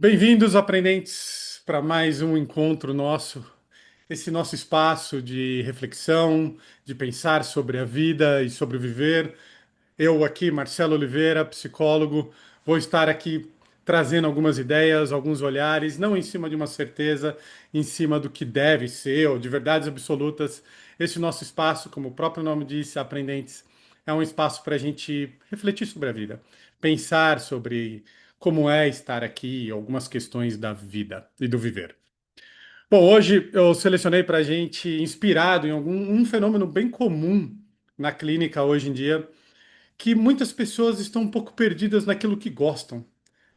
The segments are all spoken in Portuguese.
Bem-vindos, aprendentes, para mais um encontro nosso, esse nosso espaço de reflexão, de pensar sobre a vida e sobre o viver. Eu aqui, Marcelo Oliveira, psicólogo, vou estar aqui trazendo algumas ideias, alguns olhares, não em cima de uma certeza, em cima do que deve ser, ou de verdades absolutas. Esse nosso espaço, como o próprio nome diz, aprendentes, é um espaço para a gente refletir sobre a vida, pensar sobre como é estar aqui, algumas questões da vida e do viver. Bom, hoje eu selecionei para a gente, inspirado em um fenômeno bem comum na clínica hoje em dia, que muitas pessoas estão um pouco perdidas naquilo que gostam,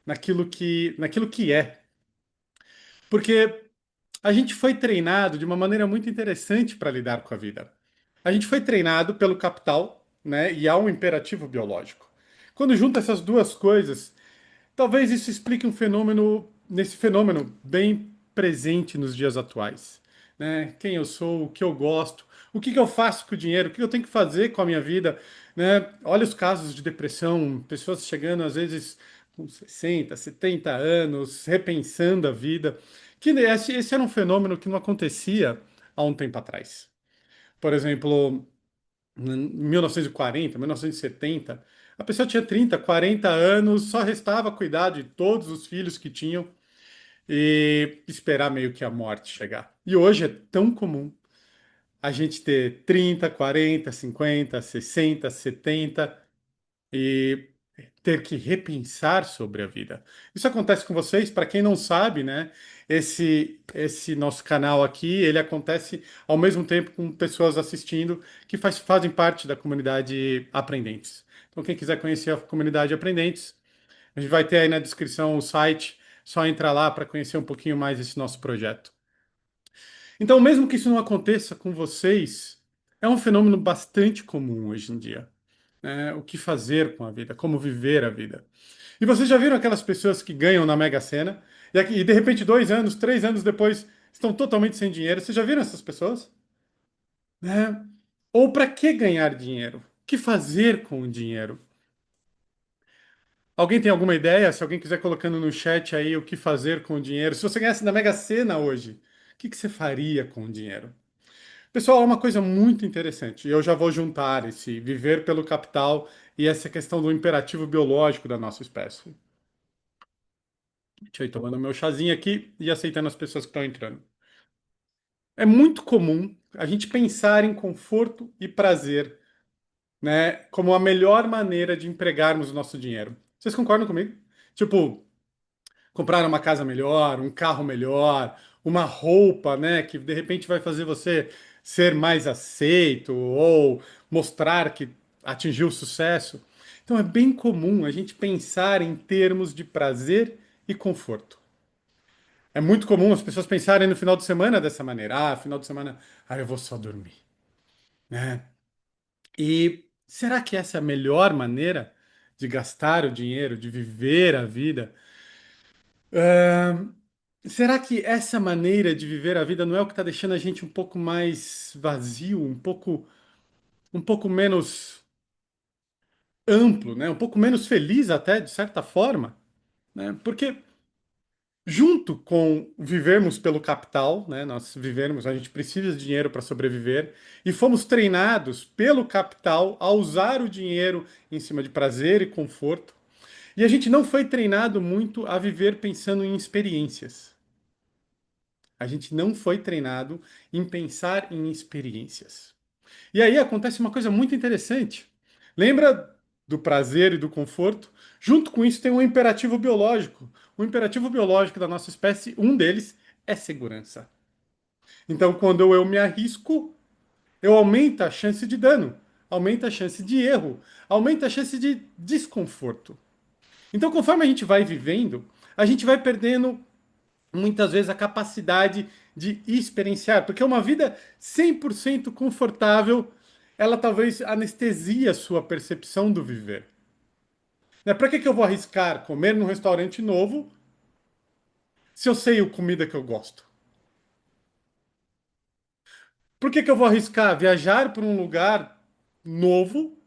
naquilo que é. Porque a gente foi treinado de uma maneira muito interessante para lidar com a vida. A gente foi treinado pelo capital, né? E há um imperativo biológico. Quando junta essas duas coisas, talvez isso explique nesse fenômeno bem presente nos dias atuais, né? Quem eu sou, o que eu gosto, o que que eu faço com o dinheiro, o que eu tenho que fazer com a minha vida, né? Olha os casos de depressão, pessoas chegando às vezes com 60, 70 anos, repensando a vida, que esse era um fenômeno que não acontecia há um tempo atrás. Por exemplo, em 1940, 1970, a pessoa tinha 30, 40 anos, só restava cuidar de todos os filhos que tinham e esperar meio que a morte chegar. E hoje é tão comum a gente ter 30, 40, 50, 60, 70 e ter que repensar sobre a vida. Isso acontece com vocês? Para quem não sabe, né? Esse nosso canal aqui, ele acontece ao mesmo tempo com pessoas assistindo que fazem parte da comunidade Aprendentes. Então, quem quiser conhecer a comunidade Aprendentes, a gente vai ter aí na descrição o site, só entrar lá para conhecer um pouquinho mais esse nosso projeto. Então, mesmo que isso não aconteça com vocês, é um fenômeno bastante comum hoje em dia, né? O que fazer com a vida, como viver a vida. E vocês já viram aquelas pessoas que ganham na Mega Sena e de repente 2 anos, 3 anos depois estão totalmente sem dinheiro? Vocês já viram essas pessoas? Né? Ou para que ganhar dinheiro? O que fazer com o dinheiro? Alguém tem alguma ideia? Se alguém quiser colocando no chat aí o que fazer com o dinheiro. Se você ganhasse na Mega Sena hoje, o que que você faria com o dinheiro? Pessoal, é uma coisa muito interessante. E eu já vou juntar esse viver pelo capital e essa questão do imperativo biológico da nossa espécie. Deixa eu ir tomando meu chazinho aqui e aceitando as pessoas que estão entrando. É muito comum a gente pensar em conforto e prazer, né, como a melhor maneira de empregarmos o nosso dinheiro. Vocês concordam comigo? Tipo, comprar uma casa melhor, um carro melhor, uma roupa, né, que de repente vai fazer você ser mais aceito ou mostrar que atingiu sucesso. Então é bem comum a gente pensar em termos de prazer e conforto. É muito comum as pessoas pensarem no final de semana dessa maneira. Ah, final de semana, eu vou só dormir, né? E será que essa é a melhor maneira de gastar o dinheiro, de viver a vida? Será que essa maneira de viver a vida não é o que está deixando a gente um pouco mais vazio, um pouco menos amplo, né? Um pouco menos feliz até, de certa forma, né? Porque junto com vivermos pelo capital, né? Nós vivemos, a gente precisa de dinheiro para sobreviver e fomos treinados pelo capital a usar o dinheiro em cima de prazer e conforto. E a gente não foi treinado muito a viver pensando em experiências. A gente não foi treinado em pensar em experiências. E aí acontece uma coisa muito interessante. Lembra do prazer e do conforto? Junto com isso tem um imperativo biológico. O imperativo biológico da nossa espécie, um deles é segurança. Então, quando eu me arrisco, eu aumento a chance de dano, aumenta a chance de erro, aumenta a chance de desconforto. Então, conforme a gente vai vivendo, a gente vai perdendo muitas vezes a capacidade de experienciar, porque uma vida 100% confortável, ela talvez anestesia a sua percepção do viver. Né? Para que que eu vou arriscar comer num restaurante novo se eu sei a comida que eu gosto? Por que que eu vou arriscar viajar para um lugar novo,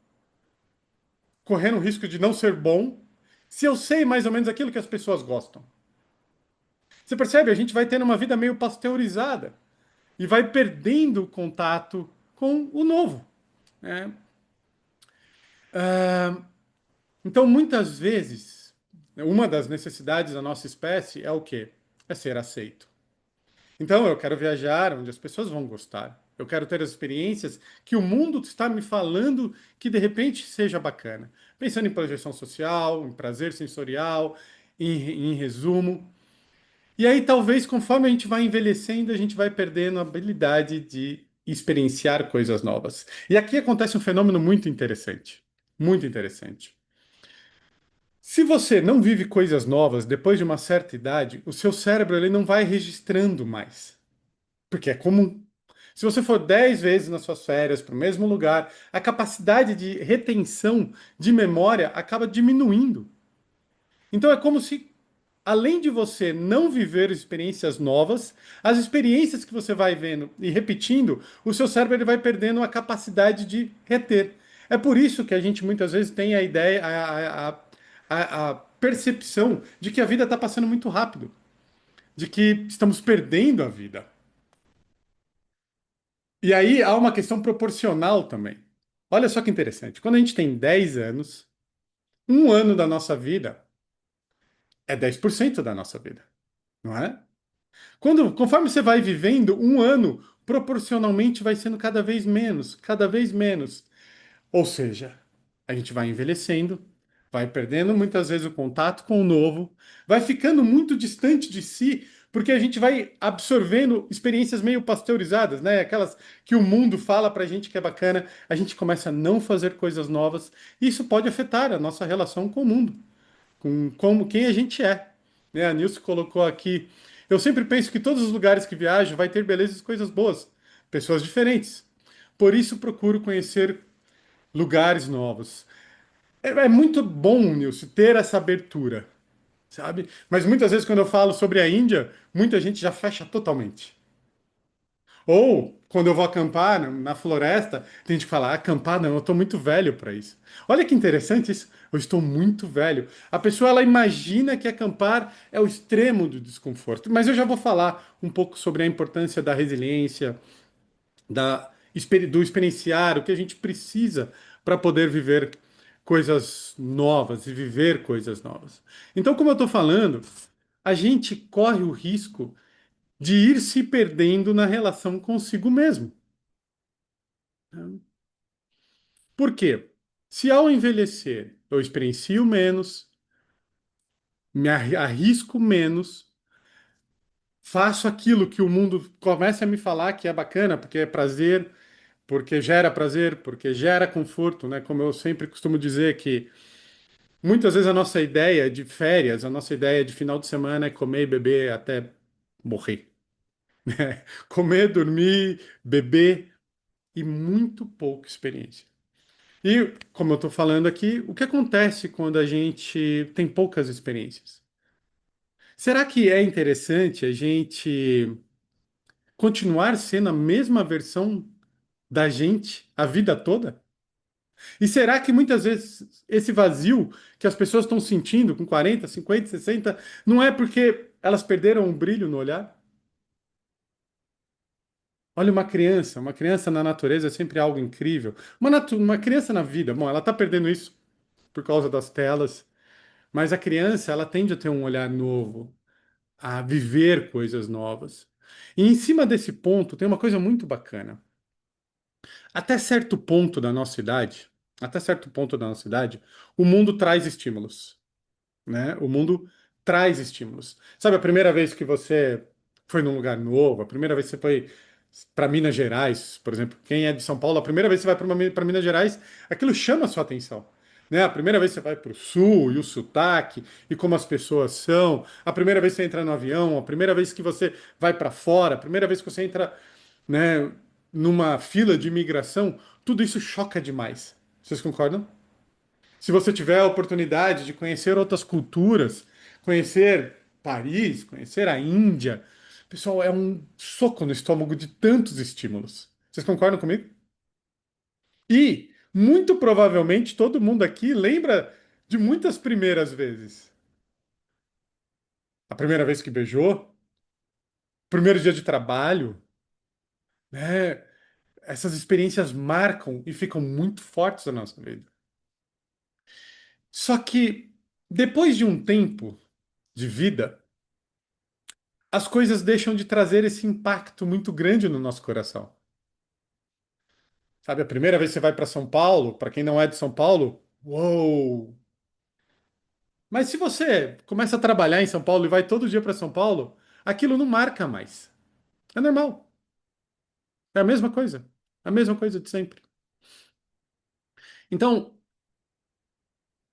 correndo o risco de não ser bom, se eu sei mais ou menos aquilo que as pessoas gostam? Você percebe? A gente vai tendo uma vida meio pasteurizada e vai perdendo o contato com o novo, né? Então, muitas vezes, uma das necessidades da nossa espécie é o quê? É ser aceito. Então, eu quero viajar onde as pessoas vão gostar. Eu quero ter as experiências que o mundo está me falando que de repente seja bacana. Pensando em projeção social, em prazer sensorial, em resumo. E aí, talvez, conforme a gente vai envelhecendo, a gente vai perdendo a habilidade de experienciar coisas novas. E aqui acontece um fenômeno muito interessante. Muito interessante. Se você não vive coisas novas depois de uma certa idade, o seu cérebro ele não vai registrando mais, porque é comum. Se você for 10 vezes nas suas férias para o mesmo lugar, a capacidade de retenção de memória acaba diminuindo. Então é como se, além de você não viver experiências novas, as experiências que você vai vendo e repetindo, o seu cérebro ele vai perdendo a capacidade de reter. É por isso que a gente muitas vezes tem a ideia, a percepção de que a vida está passando muito rápido, de que estamos perdendo a vida. E aí há uma questão proporcional também. Olha só que interessante. Quando a gente tem 10 anos, um ano da nossa vida é 10% da nossa vida, não é? Conforme você vai vivendo, um ano proporcionalmente vai sendo cada vez menos, cada vez menos. Ou seja, a gente vai envelhecendo, vai perdendo muitas vezes o contato com o novo, vai ficando muito distante de si, porque a gente vai absorvendo experiências meio pasteurizadas, né? Aquelas que o mundo fala pra gente que é bacana, a gente começa a não fazer coisas novas, e isso pode afetar a nossa relação com o mundo, com como quem a gente é. Né? A Nilce colocou aqui. Eu sempre penso que todos os lugares que viajo vai ter belezas e coisas boas, pessoas diferentes. Por isso procuro conhecer lugares novos. É muito bom, Nilce, ter essa abertura, sabe? Mas muitas vezes quando eu falo sobre a Índia, muita gente já fecha totalmente. Ou quando eu vou acampar na floresta, tem gente que fala, "Ah, acampar não, eu estou muito velho para isso." Olha que interessante isso. Eu estou muito velho. A pessoa ela imagina que acampar é o extremo do desconforto. Mas eu já vou falar um pouco sobre a importância da resiliência, do experienciar, o que a gente precisa para poder viver coisas novas e viver coisas novas. Então, como eu estou falando, a gente corre o risco de ir se perdendo na relação consigo mesmo. Por quê? Se ao envelhecer eu experiencio menos, arrisco menos, faço aquilo que o mundo começa a me falar que é bacana, porque é prazer, porque gera conforto, né? Como eu sempre costumo dizer que muitas vezes a nossa ideia de férias, a nossa ideia de final de semana é comer e beber até morrer. Comer, dormir, beber e muito pouca experiência. E, como eu estou falando aqui, o que acontece quando a gente tem poucas experiências? Será que é interessante a gente continuar sendo a mesma versão da gente a vida toda? E será que muitas vezes esse vazio que as pessoas estão sentindo com 40, 50, 60, não é porque elas perderam o brilho no olhar? Olha uma criança na natureza é sempre algo incrível. Uma criança na vida, bom, ela está perdendo isso por causa das telas, mas a criança, ela tende a ter um olhar novo, a viver coisas novas. E em cima desse ponto, tem uma coisa muito bacana. Até certo ponto da nossa idade, até certo ponto da nossa idade, o mundo traz estímulos, né? O mundo traz estímulos. Sabe, a primeira vez que você foi num lugar novo, a primeira vez que você foi para Minas Gerais, por exemplo, quem é de São Paulo, a primeira vez que você vai para Minas Gerais, aquilo chama a sua atenção. Né? A primeira vez que você vai para o sul e o sotaque e como as pessoas são, a primeira vez que você entra no avião, a primeira vez que você vai para fora, a primeira vez que você entra, né, numa fila de imigração, tudo isso choca demais. Vocês concordam? Se você tiver a oportunidade de conhecer outras culturas, conhecer Paris, conhecer a Índia, pessoal, é um soco no estômago de tantos estímulos. Vocês concordam comigo? E, muito provavelmente, todo mundo aqui lembra de muitas primeiras vezes. A primeira vez que beijou, primeiro dia de trabalho, né? Essas experiências marcam e ficam muito fortes na nossa vida. Só que depois de um tempo de vida, as coisas deixam de trazer esse impacto muito grande no nosso coração. Sabe, a primeira vez que você vai para São Paulo, para quem não é de São Paulo, uou! Mas se você começa a trabalhar em São Paulo e vai todo dia para São Paulo, aquilo não marca mais. É normal. É a mesma coisa. A mesma coisa de sempre. Então,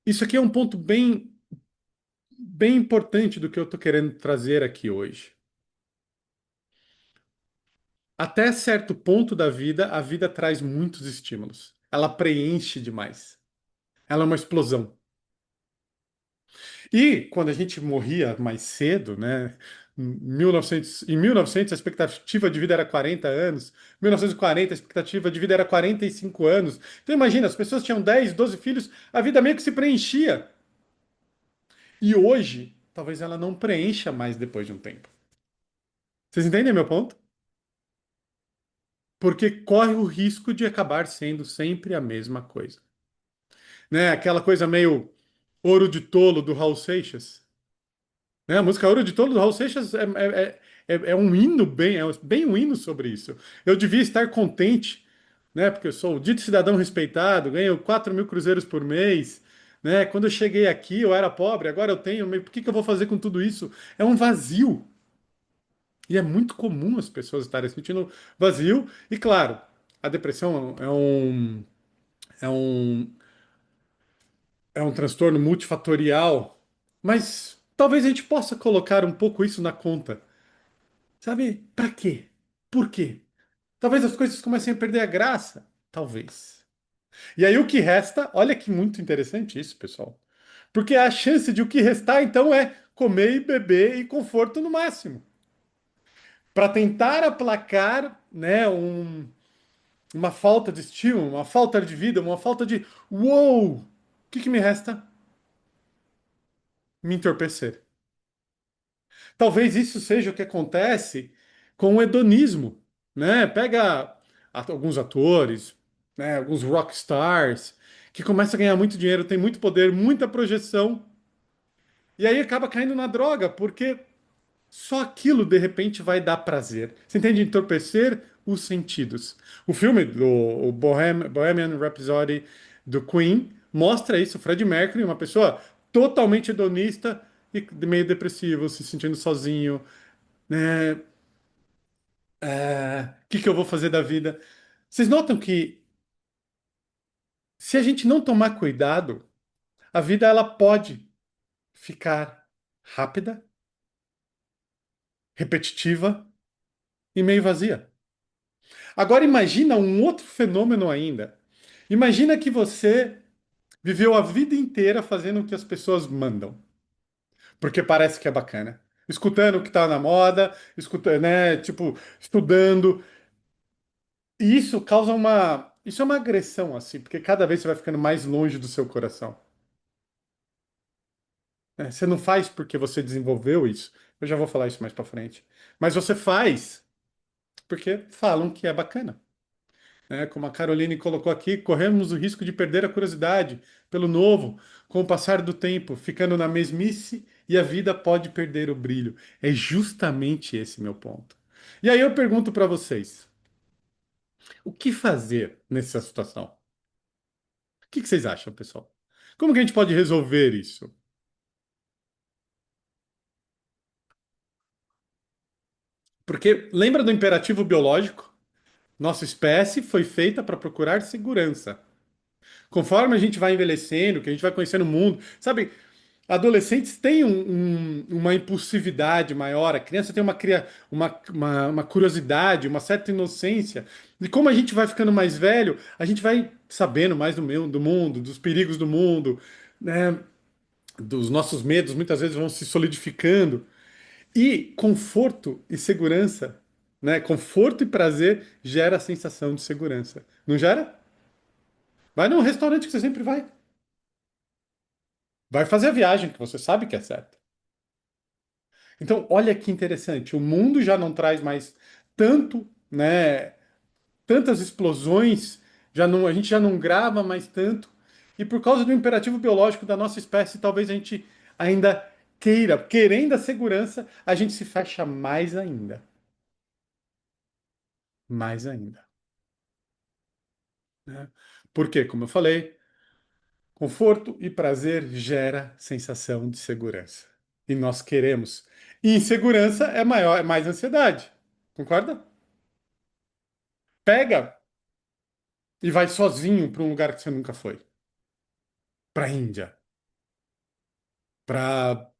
isso aqui é um ponto bem importante do que eu estou querendo trazer aqui hoje. Até certo ponto da vida, a vida traz muitos estímulos. Ela preenche demais. Ela é uma explosão. E quando a gente morria mais cedo, né? Em 1900 a expectativa de vida era 40 anos. Em 1940 a expectativa de vida era 45 anos. Então imagina, as pessoas tinham 10, 12 filhos, a vida meio que se preenchia. E hoje, talvez ela não preencha mais depois de um tempo. Vocês entendem meu ponto? Porque corre o risco de acabar sendo sempre a mesma coisa. Né? Aquela coisa meio ouro de tolo do Raul Seixas. Né? A música Ouro de Tolo do Raul Seixas é um hino bem um hino sobre isso. Eu devia estar contente, né? Porque eu sou o dito cidadão respeitado, ganho 4.000 cruzeiros por mês. Né? Quando eu cheguei aqui, eu era pobre, agora eu tenho. Mas por que que eu vou fazer com tudo isso? É um vazio. E é muito comum as pessoas estarem sentindo vazio. E claro, a depressão é um, é um transtorno multifatorial, mas talvez a gente possa colocar um pouco isso na conta. Sabe? Pra quê? Por quê? Talvez as coisas comecem a perder a graça. Talvez. E aí o que resta, olha que muito interessante isso, pessoal. Porque a chance de o que restar, então, é comer e beber e conforto no máximo. Para tentar aplacar, né, uma falta de estímulo, uma falta de vida, uma falta de uou! O que que me resta? Me entorpecer. Talvez isso seja o que acontece com o hedonismo, né? Pega alguns atores, né, alguns rock stars, que começam a ganhar muito dinheiro, tem muito poder, muita projeção, e aí acaba caindo na droga, porque só aquilo de repente vai dar prazer. Você entende? Entorpecer os sentidos. O filme do o Bohemian Rhapsody do Queen mostra isso. Fred Mercury, uma pessoa totalmente hedonista e meio depressivo, se sentindo sozinho, né? O que que eu vou fazer da vida? Vocês notam que se a gente não tomar cuidado, a vida ela pode ficar rápida, repetitiva e meio vazia. Agora imagina um outro fenômeno ainda. Imagina que você viveu a vida inteira fazendo o que as pessoas mandam, porque parece que é bacana. Escutando o que está na moda, escutando, né, tipo, estudando. E isso causa isso é uma agressão assim, porque cada vez você vai ficando mais longe do seu coração. Né? Você não faz porque você desenvolveu isso. Eu já vou falar isso mais pra frente. Mas você faz porque falam que é bacana. Né? Como a Caroline colocou aqui, corremos o risco de perder a curiosidade pelo novo com o passar do tempo, ficando na mesmice e a vida pode perder o brilho. É justamente esse meu ponto. E aí eu pergunto para vocês, o que fazer nessa situação? O que que vocês acham, pessoal? Como que a gente pode resolver isso? Porque lembra do imperativo biológico? Nossa espécie foi feita para procurar segurança. Conforme a gente vai envelhecendo, que a gente vai conhecendo o mundo, sabe? Adolescentes têm uma impulsividade maior, a criança tem uma curiosidade, uma certa inocência. E como a gente vai ficando mais velho, a gente vai sabendo mais do mundo, dos perigos do mundo, né? Dos nossos medos, muitas vezes vão se solidificando. E conforto e segurança, né? Conforto e prazer gera a sensação de segurança. Não gera? Vai num restaurante que você sempre vai. Vai fazer a viagem que você sabe que é certa. Então, olha que interessante, o mundo já não traz mais tanto, né, tantas explosões, já não, a gente já não grava mais tanto, e por causa do imperativo biológico da nossa espécie, talvez a gente ainda querendo a segurança, a gente se fecha mais ainda, né? Porque, como eu falei, conforto e prazer gera sensação de segurança. E nós queremos. E insegurança é maior, é mais ansiedade. Concorda? Pega e vai sozinho para um lugar que você nunca foi. Para a Índia, para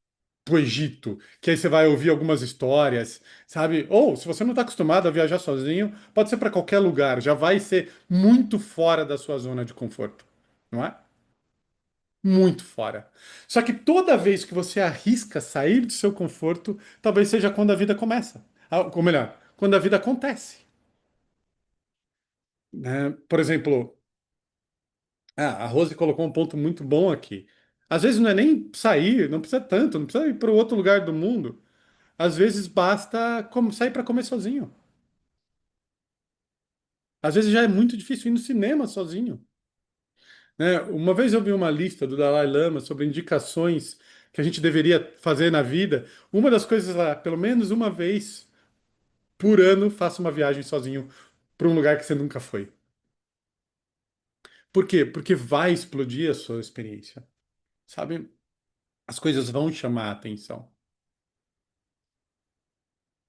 o Egito, que aí você vai ouvir algumas histórias, sabe? Ou, se você não está acostumado a viajar sozinho, pode ser para qualquer lugar, já vai ser muito fora da sua zona de conforto, não é? Muito fora. Só que toda vez que você arrisca sair do seu conforto, talvez seja quando a vida começa. Ou melhor, quando a vida acontece, né? Por exemplo, a Rose colocou um ponto muito bom aqui. Às vezes não é nem sair, não precisa tanto, não precisa ir para outro lugar do mundo. Às vezes basta sair para comer sozinho. Às vezes já é muito difícil ir no cinema sozinho, né? Uma vez eu vi uma lista do Dalai Lama sobre indicações que a gente deveria fazer na vida. Uma das coisas lá, pelo menos uma vez por ano, faça uma viagem sozinho para um lugar que você nunca foi. Por quê? Porque vai explodir a sua experiência, sabe? As coisas vão chamar a atenção.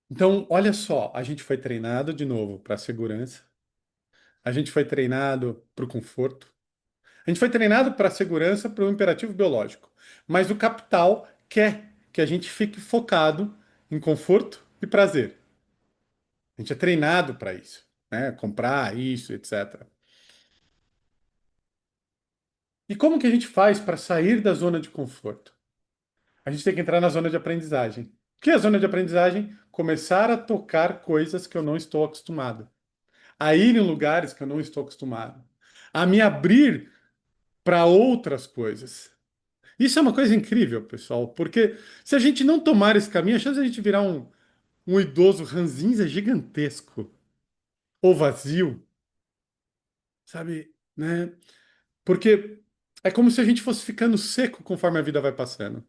Então, olha só, a gente foi treinado de novo para a segurança, a gente foi treinado para o conforto, a gente foi treinado para a segurança, para o imperativo biológico. Mas o capital quer que a gente fique focado em conforto e prazer. A gente é treinado para isso, né? Comprar isso, etc. E como que a gente faz para sair da zona de conforto? A gente tem que entrar na zona de aprendizagem. O que é a zona de aprendizagem? Começar a tocar coisas que eu não estou acostumado, a ir em lugares que eu não estou acostumado, a me abrir para outras coisas. Isso é uma coisa incrível, pessoal, porque se a gente não tomar esse caminho, a chance de a gente virar um idoso ranzinza gigantesco ou vazio, sabe, né? Porque é como se a gente fosse ficando seco conforme a vida vai passando,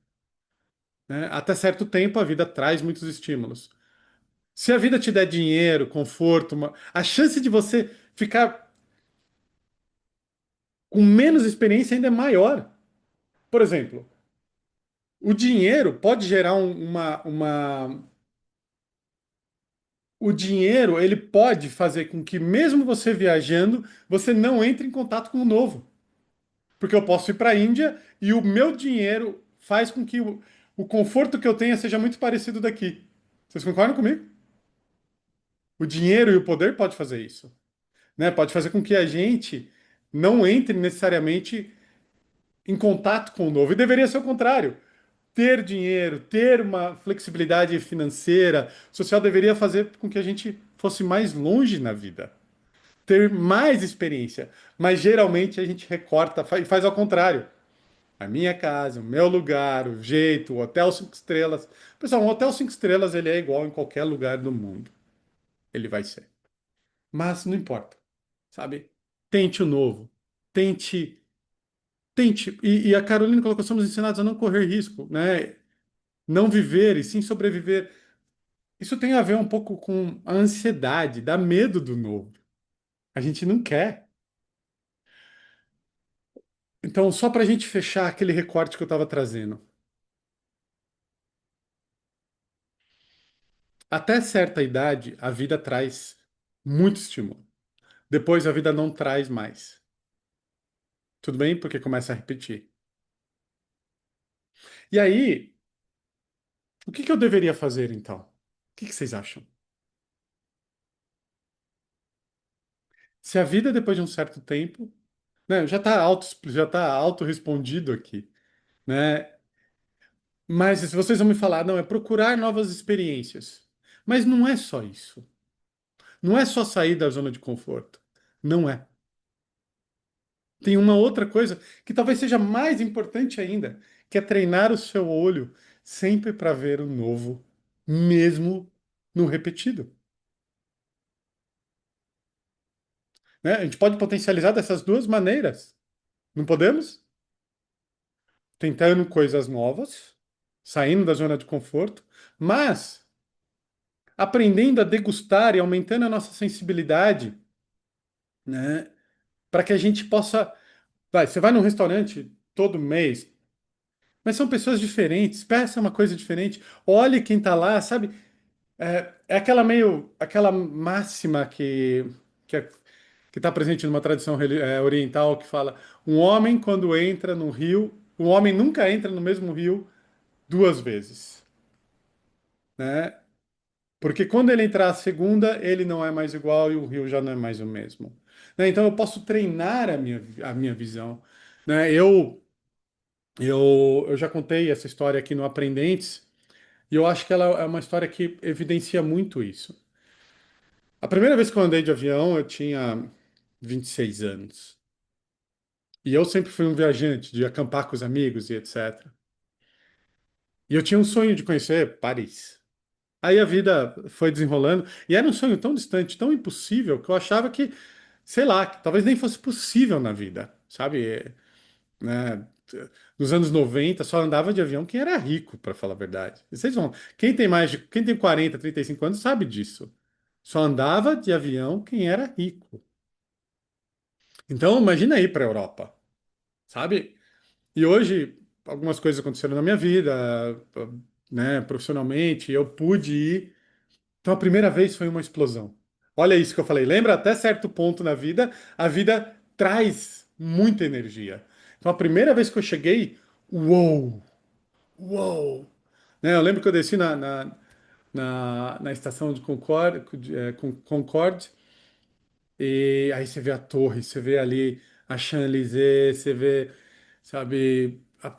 né? Até certo tempo a vida traz muitos estímulos. Se a vida te der dinheiro, conforto, a chance de você ficar com menos experiência ainda é maior. Por exemplo, o dinheiro pode gerar o dinheiro, ele pode fazer com que, mesmo você viajando, você não entre em contato com o novo. Porque eu posso ir para a Índia e o meu dinheiro faz com que o conforto que eu tenha seja muito parecido daqui. Vocês concordam comigo? O dinheiro e o poder pode fazer isso, né? Pode fazer com que a gente não entre necessariamente em contato com o novo. E deveria ser o contrário. Ter dinheiro, ter uma flexibilidade financeira, social, deveria fazer com que a gente fosse mais longe na vida, ter mais experiência. Mas geralmente a gente recorta e faz ao contrário. A minha casa, o meu lugar, o jeito, o hotel 5 estrelas. Pessoal, um hotel 5 estrelas ele é igual em qualquer lugar do mundo. Ele vai ser. Mas não importa, sabe? Tente o novo. Tente, tente. E a Carolina colocou, somos ensinados a não correr risco, né? Não viver e sim sobreviver. Isso tem a ver um pouco com a ansiedade, dá medo do novo. A gente não quer. Então, só para a gente fechar aquele recorte que eu estava trazendo. Até certa idade, a vida traz muito estímulo. Depois, a vida não traz mais. Tudo bem? Porque começa a repetir. E aí, o que que eu deveria fazer então? O que que vocês acham? Se a vida, depois de um certo tempo, né, já tá auto respondido aqui, né? Mas se vocês vão me falar, não, é procurar novas experiências. Mas não é só isso. Não é só sair da zona de conforto. Não é. Tem uma outra coisa que talvez seja mais importante ainda, que é treinar o seu olho sempre para ver o novo mesmo no repetido, né? A gente pode potencializar dessas duas maneiras, não podemos? Tentando coisas novas, saindo da zona de conforto, mas aprendendo a degustar e aumentando a nossa sensibilidade, né? Para que a gente possa. Você vai num restaurante todo mês, mas são pessoas diferentes, peça uma coisa diferente, olhe quem está lá, sabe? É aquela máxima que é- que está presente numa tradição oriental que fala: um homem quando entra no rio, um homem nunca entra no mesmo rio duas vezes, né? Porque quando ele entrar a segunda, ele não é mais igual e o rio já não é mais o mesmo, né? Então eu posso treinar a minha visão, né? Eu já contei essa história aqui no Aprendentes e eu acho que ela é uma história que evidencia muito isso. A primeira vez que eu andei de avião, eu tinha 26 anos. E eu sempre fui um viajante, de acampar com os amigos e etc. E eu tinha um sonho de conhecer Paris. Aí a vida foi desenrolando, e era um sonho tão distante, tão impossível, que eu achava que, sei lá, que talvez nem fosse possível na vida, sabe? Né? Nos anos 90 só andava de avião quem era rico, para falar a verdade. Quem tem 40, 35 anos sabe disso. Só andava de avião quem era rico. Então, imagina ir para a Europa, sabe? E hoje, algumas coisas aconteceram na minha vida, né, profissionalmente, eu pude ir. Então, a primeira vez foi uma explosão. Olha isso que eu falei. Lembra, até certo ponto na vida, a vida traz muita energia. Então, a primeira vez que eu cheguei, uou, uou. Né, eu lembro que eu desci na estação de Concorde, e aí você vê a torre, você vê ali a Champs-Élysées, você vê, sabe, a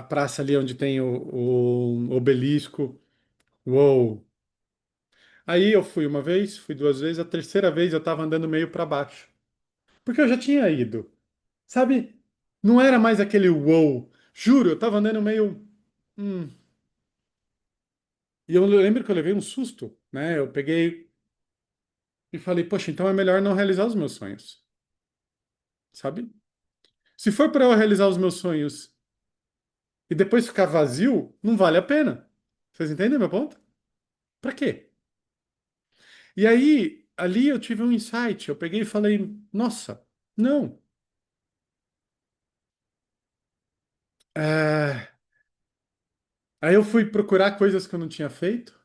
praça ali onde tem o obelisco. Uou! Aí eu fui uma vez, fui duas vezes, a terceira vez eu estava andando meio para baixo. Porque eu já tinha ido. Sabe? Não era mais aquele uou. Juro, eu estava andando meio. Hum. E eu lembro que eu levei um susto, né? Eu peguei e falei, poxa, então é melhor não realizar os meus sonhos, sabe? Se for para eu realizar os meus sonhos e depois ficar vazio, não vale a pena. Vocês entendem meu ponto? Pra quê? E aí, ali eu tive um insight. Eu peguei e falei, nossa, não. É, aí eu fui procurar coisas que eu não tinha feito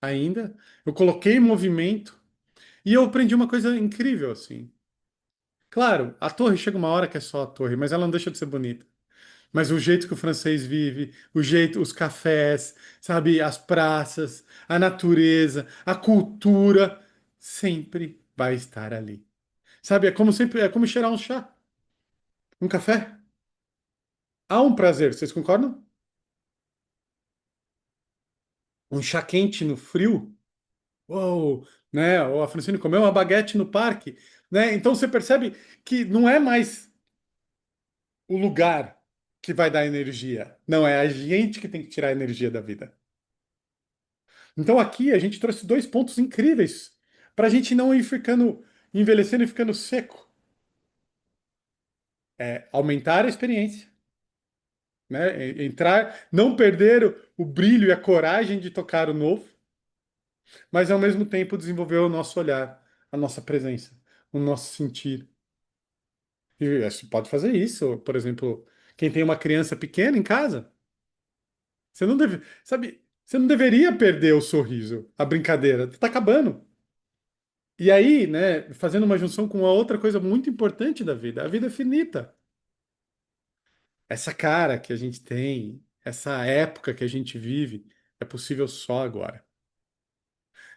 ainda. Eu coloquei em movimento e eu aprendi uma coisa incrível, assim. Claro, a torre chega uma hora que é só a torre, mas ela não deixa de ser bonita. Mas o jeito que o francês vive, o jeito, os cafés, sabe, as praças, a natureza, a cultura, sempre vai estar ali. Sabe, é como cheirar um chá, um café. Há um prazer, vocês concordam? Um chá quente no frio. Uou, né? O a Francine comeu uma baguete no parque, né? Então você percebe que não é mais o lugar que vai dar energia. Não, é a gente que tem que tirar a energia da vida. Então aqui a gente trouxe dois pontos incríveis para a gente não ir ficando, envelhecendo e ficando seco. É aumentar a experiência, né? Entrar, não perder o brilho e a coragem de tocar o novo, mas ao mesmo tempo desenvolver o nosso olhar, a nossa presença, o nosso sentir. E você pode fazer isso, por exemplo, quem tem uma criança pequena em casa, você não deve, sabe, você não deveria perder o sorriso, a brincadeira, tá acabando. E aí, né, fazendo uma junção com uma outra coisa muito importante da vida, a vida é finita. Essa cara que a gente tem, essa época que a gente vive, é possível só agora.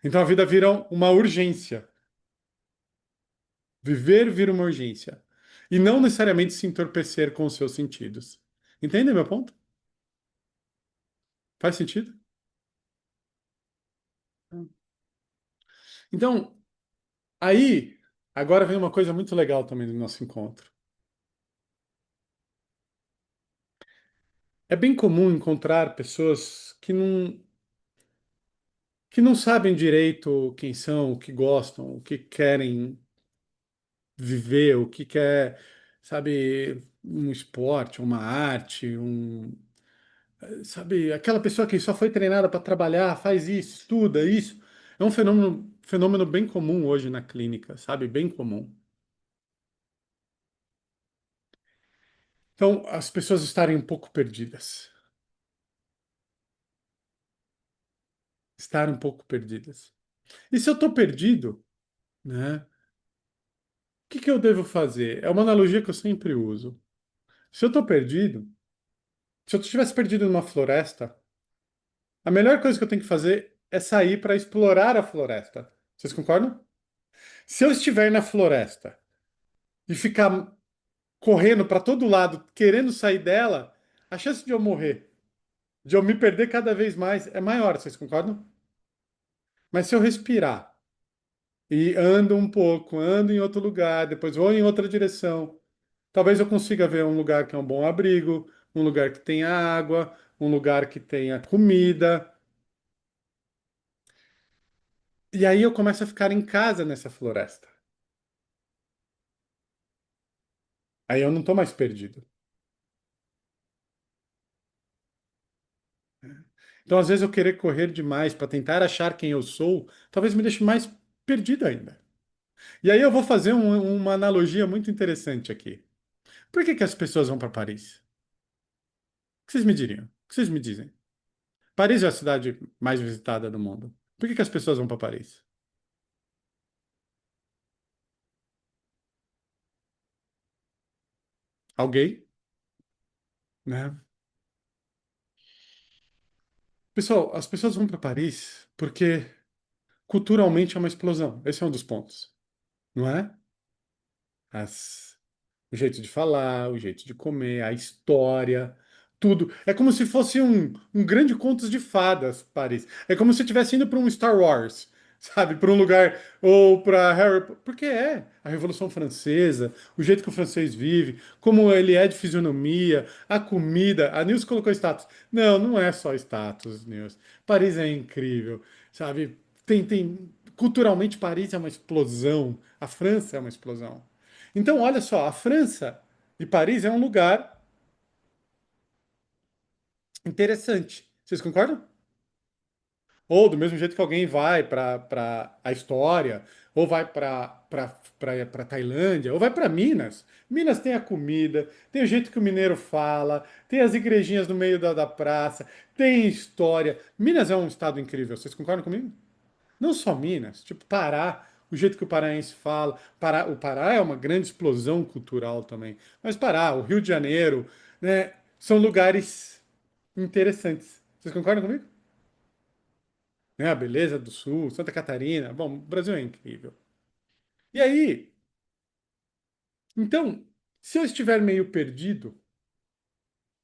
Então a vida vira uma urgência. Viver vira uma urgência. E não necessariamente se entorpecer com os seus sentidos. Entende meu ponto? Faz sentido? Então, aí, agora vem uma coisa muito legal também do nosso encontro. É bem comum encontrar pessoas que não. que não sabem direito quem são, o que gostam, o que querem viver, o que quer, sabe, um esporte, uma arte, sabe, aquela pessoa que só foi treinada para trabalhar, faz isso, estuda isso. É um fenômeno bem comum hoje na clínica, sabe? Bem comum. Então, as pessoas estarem um pouco perdidas. Estarem um pouco perdidas. E se eu estou perdido, né? O que que eu devo fazer? É uma analogia que eu sempre uso. Se eu estou perdido, se eu estivesse perdido numa floresta, a melhor coisa que eu tenho que fazer é sair para explorar a floresta. Vocês concordam? Se eu estiver na floresta e ficar correndo para todo lado, querendo sair dela, a chance de eu morrer, de eu me perder cada vez mais é maior, vocês concordam? Mas se eu respirar e ando um pouco, ando em outro lugar, depois vou em outra direção, talvez eu consiga ver um lugar que é um bom abrigo, um lugar que tenha água, um lugar que tenha comida. E aí eu começo a ficar em casa nessa floresta. Aí eu não estou mais perdido. Então, às vezes, eu querer correr demais para tentar achar quem eu sou, talvez me deixe mais perdido ainda. E aí eu vou fazer uma analogia muito interessante aqui. Por que que as pessoas vão para Paris? O que vocês me diriam? O que vocês me dizem? Paris é a cidade mais visitada do mundo. Por que que as pessoas vão para Paris? Alguém, né? Pessoal, as pessoas vão para Paris porque culturalmente é uma explosão. Esse é um dos pontos, não é? As o jeito de falar, o jeito de comer, a história, tudo. É como se fosse um grande conto de fadas, Paris. É como se estivesse indo para um Star Wars, sabe? Para um lugar, ou para Harry. Porque é a Revolução Francesa, o jeito que o francês vive, como ele é de fisionomia, a comida. A Nils colocou status. Não, não é só status, Nils. Paris é incrível, sabe? Culturalmente, Paris é uma explosão. A França é uma explosão. Então, olha só, a França e Paris é um lugar interessante. Vocês concordam? Ou do mesmo jeito que alguém vai para a história, ou vai para Tailândia, ou vai para Minas. Minas tem a comida, tem o jeito que o mineiro fala, tem as igrejinhas no meio da praça, tem história. Minas é um estado incrível. Vocês concordam comigo? Não só Minas, tipo Pará, o jeito que o paraense fala. O Pará é uma grande explosão cultural também. Mas Pará, o Rio de Janeiro, né, são lugares interessantes. Vocês concordam comigo? Né, a beleza do Sul, Santa Catarina. Bom, o Brasil é incrível. E aí, então, se eu estiver meio perdido,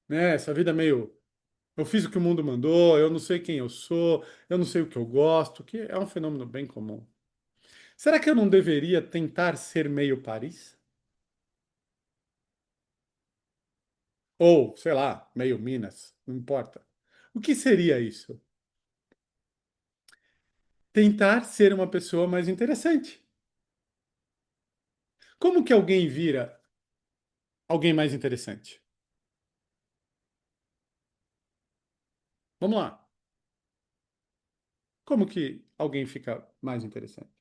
né, essa vida meio. Eu fiz o que o mundo mandou, eu não sei quem eu sou, eu não sei o que eu gosto, que é um fenômeno bem comum. Será que eu não deveria tentar ser meio Paris? Ou, sei lá, meio Minas, não importa. O que seria isso? Tentar ser uma pessoa mais interessante. Como que alguém vira alguém mais interessante? Vamos lá. Como que alguém fica mais interessante?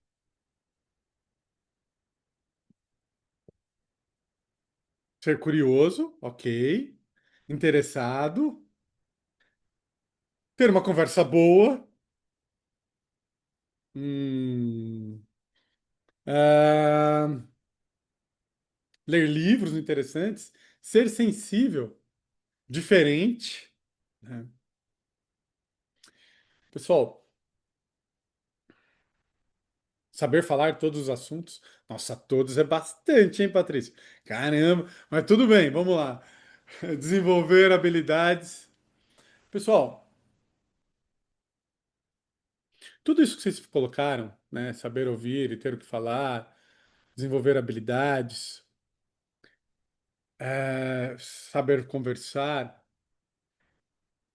Ser curioso, ok. Interessado. Ter uma conversa boa. Hum, ah, ler livros interessantes. Ser sensível. Diferente, né? Pessoal, saber falar todos os assuntos. Nossa, todos é bastante, hein, Patrícia? Caramba, mas tudo bem, vamos lá. Desenvolver habilidades. Pessoal, tudo isso que vocês colocaram, né? Saber ouvir e ter o que falar, desenvolver habilidades, saber conversar,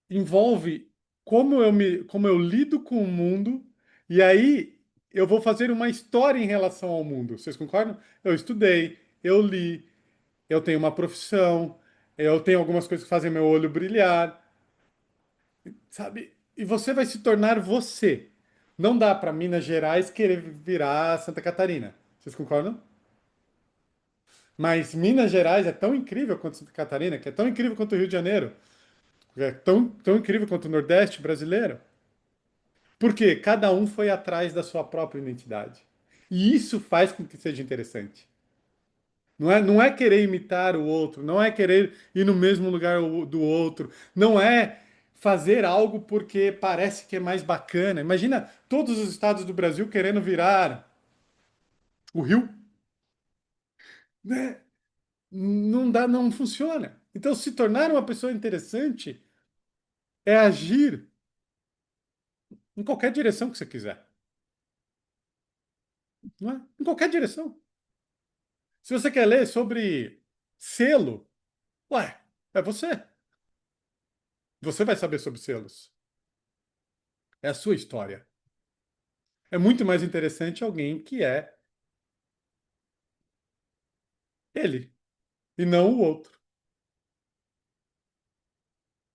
envolve. como eu lido com o mundo, e aí eu vou fazer uma história em relação ao mundo. Vocês concordam? Eu estudei, eu li, eu tenho uma profissão, eu tenho algumas coisas que fazem meu olho brilhar, sabe? E você vai se tornar você. Não dá para Minas Gerais querer virar Santa Catarina. Vocês concordam? Mas Minas Gerais é tão incrível quanto Santa Catarina, que é tão incrível quanto o Rio de Janeiro, que é tão incrível quanto o Nordeste brasileiro. Porque cada um foi atrás da sua própria identidade. E isso faz com que seja interessante. Não é querer imitar o outro, não é querer ir no mesmo lugar do outro, não é fazer algo porque parece que é mais bacana. Imagina todos os estados do Brasil querendo virar o Rio, né? Não dá, não funciona. Então, se tornar uma pessoa interessante é agir em qualquer direção que você quiser, não é? Em qualquer direção. Se você quer ler sobre selo, ué, é você. Você vai saber sobre selos. É a sua história. É muito mais interessante alguém que é ele e não o outro.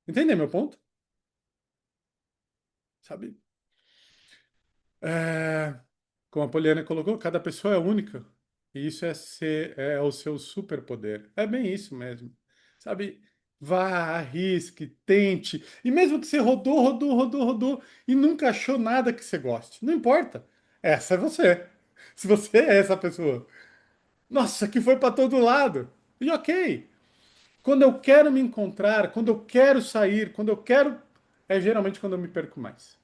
Entendeu meu ponto? Sabe? É, como a Poliana colocou, cada pessoa é única. E isso é o seu superpoder. É bem isso mesmo. Sabe? Vá, arrisque, tente. E mesmo que você rodou e nunca achou nada que você goste, não importa. Essa é você. Se você é essa pessoa. Nossa, que foi para todo lado. E ok. Quando eu quero me encontrar, quando eu quero sair, quando eu quero. É geralmente quando eu me perco mais.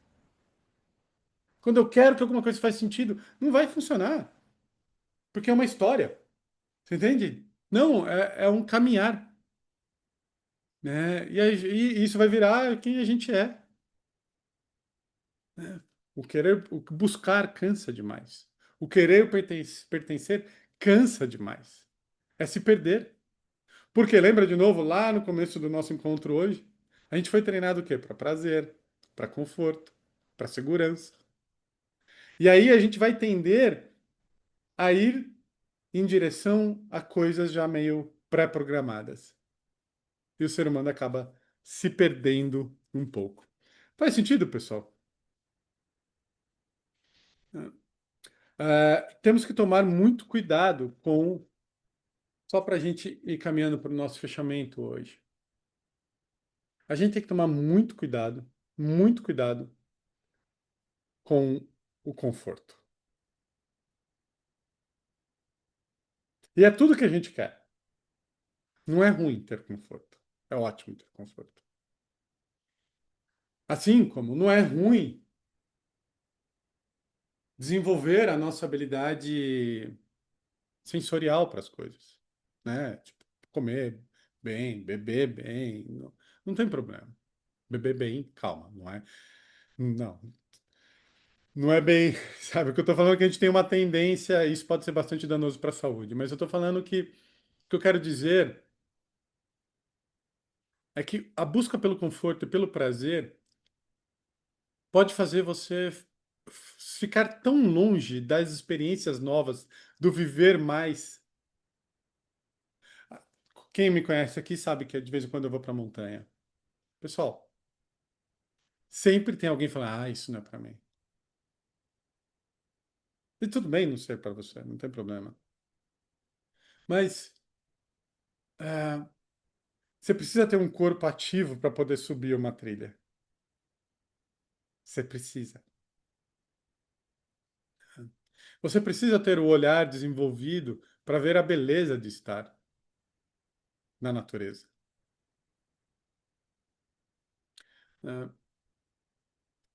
Quando eu quero que alguma coisa faça sentido, não vai funcionar. Porque é uma história. Você entende? Não, é um caminhar. Né? E isso vai virar quem a gente é. O buscar cansa demais. O querer pertencer cansa demais. É se perder. Porque lembra de novo, lá no começo do nosso encontro hoje, a gente foi treinado o quê? Para prazer, para conforto, para segurança. E aí a gente vai tender a ir em direção a coisas já meio pré-programadas. E o ser humano acaba se perdendo um pouco. Faz sentido, pessoal? Temos que tomar muito cuidado com. Só para a gente ir caminhando para o nosso fechamento hoje. A gente tem que tomar muito cuidado com o conforto. E é tudo que a gente quer. Não é ruim ter conforto. É ótimo ter conforto. Assim como não é ruim desenvolver a nossa habilidade sensorial para as coisas, né? Tipo, comer bem, beber bem, não tem problema. Beber bem, calma, não, não é bem, sabe? O que eu estou falando é que a gente tem uma tendência, isso pode ser bastante danoso para a saúde, mas eu estou falando que o que eu quero dizer é que a busca pelo conforto e pelo prazer pode fazer você ficar tão longe das experiências novas, do viver mais. Quem me conhece aqui sabe que de vez em quando eu vou para a montanha. Pessoal, sempre tem alguém falando, isso não é para mim. E tudo bem não ser para você, não tem problema. Mas é, você precisa ter um corpo ativo para poder subir uma trilha. Você precisa. Você precisa ter o olhar desenvolvido para ver a beleza de estar na natureza. Né?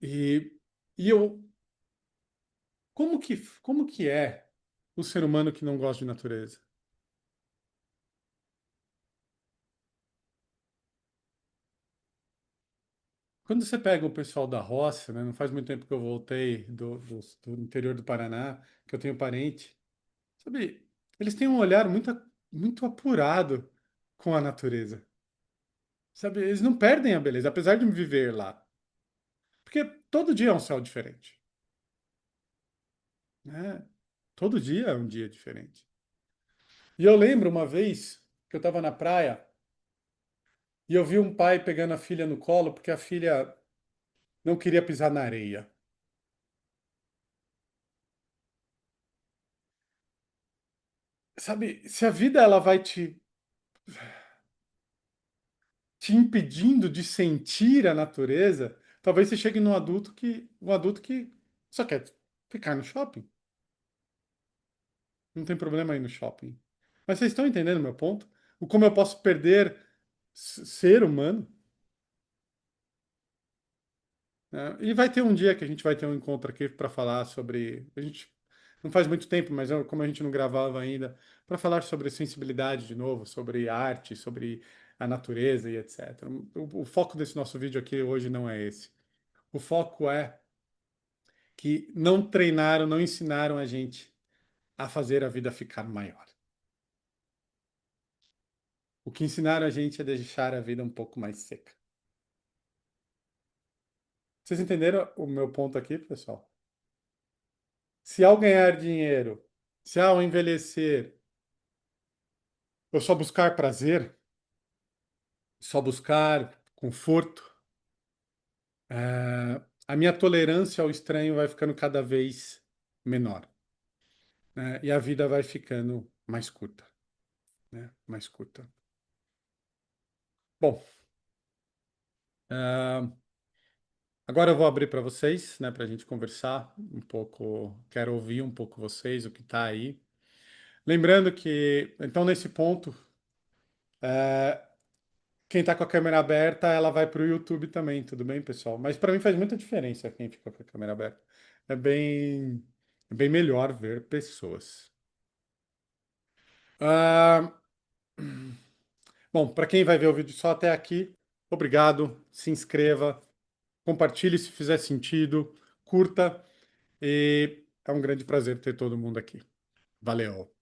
E, e eu, como que é o ser humano que não gosta de natureza? Quando você pega o pessoal da roça, né, não faz muito tempo que eu voltei do interior do Paraná, que eu tenho parente, sabe, eles têm um olhar muito apurado com a natureza. Sabe, eles não perdem a beleza, apesar de viver lá. Porque todo dia é um céu diferente, né? Todo dia é um dia diferente. E eu lembro uma vez que eu estava na praia e eu vi um pai pegando a filha no colo porque a filha não queria pisar na areia. Sabe, se a vida ela vai te impedindo de sentir a natureza, talvez você chegue num adulto que um adulto que só quer ficar no shopping. Não tem problema ir no shopping. Mas vocês estão entendendo meu ponto? O como eu posso perder ser humano? Né? E vai ter um dia que a gente vai ter um encontro aqui para falar sobre. A gente não faz muito tempo, mas como a gente não gravava ainda, para falar sobre sensibilidade de novo, sobre arte, sobre a natureza e etc. O foco desse nosso vídeo aqui hoje não é esse. O foco é que não treinaram, não ensinaram a gente a fazer a vida ficar maior. O que ensinaram a gente é deixar a vida um pouco mais seca. Vocês entenderam o meu ponto aqui, pessoal? Se ao ganhar dinheiro, se ao envelhecer, eu só buscar prazer, só buscar conforto, a minha tolerância ao estranho vai ficando cada vez menor, né? E a vida vai ficando mais curta, né? Mais curta. Bom, ah, agora eu vou abrir para vocês, né, para a gente conversar um pouco. Quero ouvir um pouco vocês, o que está aí. Lembrando que, então, nesse ponto, quem está com a câmera aberta, ela vai para o YouTube também, tudo bem, pessoal? Mas para mim faz muita diferença quem fica com a câmera aberta. É bem melhor ver pessoas. Ah, bom, para quem vai ver o vídeo só até aqui, obrigado. Se inscreva, compartilhe se fizer sentido, curta e é um grande prazer ter todo mundo aqui. Valeu!